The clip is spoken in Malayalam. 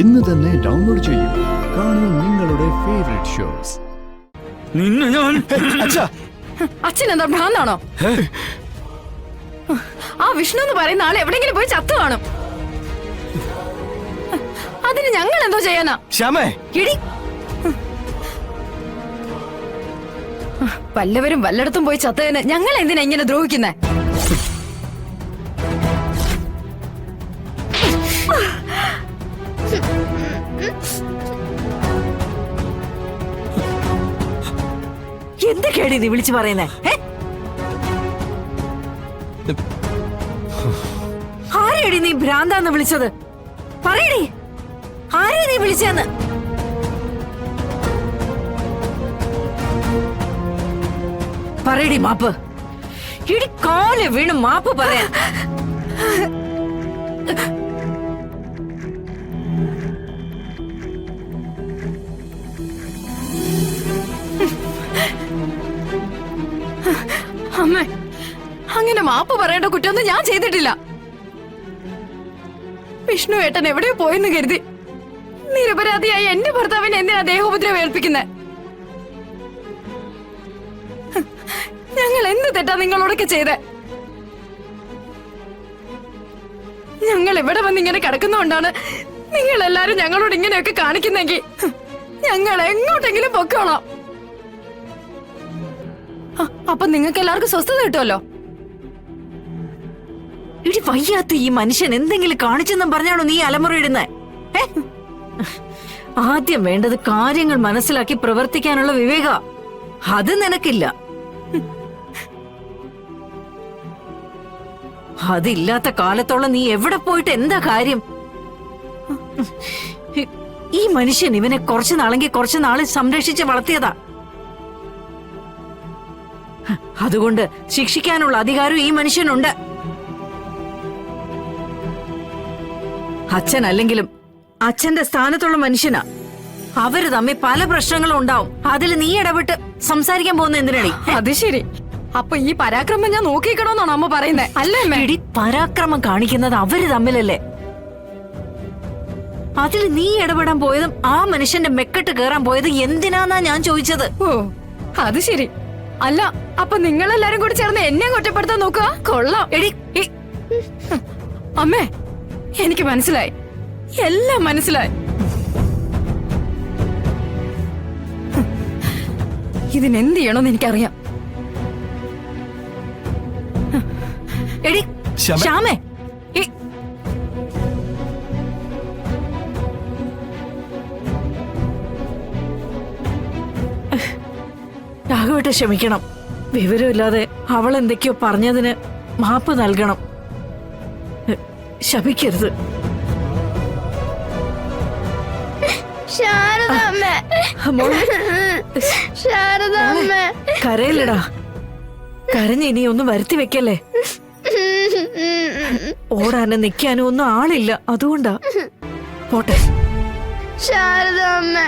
ഇന്ന് തന്നെ ഡൗൺലോഡ് ചെയ്യൂ. കാണൂ നിങ്ങളുടെ ഫേവറേറ്റ് ഷോസ്. നിന്നെ ഞാൻ അച്ഛൻ എന്താ ഭ്രാന്താണോ? ആ വിഷ്ണു എന്ന് പറയുന്ന ആൾ എവിടെയെങ്കിലും പോയി ചത്തു കാണും. അതിന് ഞങ്ങൾ എന്തോ ചെയ്യാനാ? ശ്യാമേ, ഇടി വല്ലവരും വല്ലയിടത്തും പോയി ചത്തതിന് ഞങ്ങൾ എന്തിനാ ഇങ്ങനെ ദ്രോഹിക്കുന്നേ? എന്തൊക്കെയാടി നീ വിളിച്ചു പറയുന്നേ? ആരെയാടി നീ ഭ്രാന്താന്ന് വിളിച്ചത്? പറയടി, ആരെയാ നീ വിളിച്ചെന്ന്? പറയടി മാപ്പ്. ഇടി കാല് വീണ് മാപ്പ് പറയാൻ. അമ്മേ, അങ്ങനെ മാപ്പ് പറയേണ്ട കുറ്റമൊന്നും ഞാൻ ചെയ്തിട്ടില്ല. വിഷ്ണു ഏട്ടൻ എവിടെയോ പോയെന്ന് കരുതി നിരപരാധിയായ എന്റെ ഭർത്താവിനെ എന്തിനാ ദേഹോപദ്രവം ഏൽപ്പിക്കുന്നേ? ഞങ്ങൾ എന്ത് തെറ്റാ നിങ്ങളോടൊക്കെ ചെയ്തേ? ഞങ്ങൾ ഇവിടെ വന്ന് ഇങ്ങനെ കിടക്കുന്നോണ്ടാണ് നിങ്ങൾ എല്ലാരും ഞങ്ങളോട് ഇങ്ങനെയൊക്കെ കാണിക്കുന്നെങ്കിൽ ഞങ്ങൾ എങ്ങോട്ടെങ്കിലും പൊക്കോളാം. അപ്പൊ നിങ്ങൾക്ക് എല്ലാവർക്കും സ്വസ്ഥത കിട്ടുമല്ലോ. ഇടി വയ്യാത്ത ഈ മനുഷ്യൻ എന്തെങ്കിലും കാണിച്ചെന്നും പറഞ്ഞാണോ നീ അലമുറയിടുന്നേ? ആദ്യം വേണ്ടത് കാര്യങ്ങൾ മനസ്സിലാക്കി പ്രവർത്തിക്കാനുള്ള വിവേക. അത് നിനക്കില്ല. അതില്ലാത്ത കാലത്തോളം നീ എവിടെ പോയിട്ട് എന്താ കാര്യം? ഈ മനുഷ്യൻ ഇവനെ കുറച്ചു നാളെങ്കിൽ കുറച്ചു നാളെ സംരക്ഷിച്ച് വളർത്തിയതാ. അതുകൊണ്ട് ശിക്ഷിക്കാനുള്ള അധികാരം ഈ മനുഷ്യനുണ്ട്. അച്ഛനല്ലെങ്കിലും അച്ഛന്റെ സ്ഥാനത്തുള്ള മനുഷ്യനാ. അവര് തമ്മിൽ പല പ്രശ്നങ്ങളും ഉണ്ടാവും. അതിൽ നീ ഇടപെട്ട് സംസാരിക്കാൻ പോകുന്ന എന്തിനടി? അത് ശരി. അപ്പൊ ഈ പരാക്രമം ഞാൻ നോക്കിക്കണോന്നാണോ അമ്മ പറയുന്നേ? അല്ലേ ഇടി, പരാക്രമം കാണിക്കുന്നത് അവര് തമ്മിലല്ലേ? അതിൽ നീ ഇടപെടാൻ പോയതും ആ മനുഷ്യന്റെ മെക്കെട്ട് കേറാൻ പോയത് എന്തിനാന്നാ ഞാൻ ചോദിച്ചത്. ഓ, അത് ശരി. അല്ല, അപ്പൊ നിങ്ങളെല്ലാരും കൂടി ചേർന്ന് എന്നെ കുറ്റപ്പെടുത്താൻ നോക്കുക? കൊള്ളാം. എടി, അമ്മേ, എനിക്ക് മനസ്സിലായി, എല്ലാം മനസ്സിലായി. ഇതിനെന്ത് ചെയ്യണമെന്ന് എനിക്കറിയാം. എടി ശ്യാമേ, രാഘവട്ടെ ക്ഷമിക്കണം. വിവരമില്ലാതെ അവൾ എന്തൊക്കെയോ പറഞ്ഞതിന് മാപ്പ് നൽകണം. ശപിക്കരുത്. കരയില്ലടാ. കരഞ്ഞ് ഇനി ഒന്നും വരുത്തി വെക്കല്ലേ. ഓടാനും നിക്കാനും ഒന്നും ആളില്ല, അതുകൊണ്ടാ. പോട്ടെ. ശാരദ അമ്മ.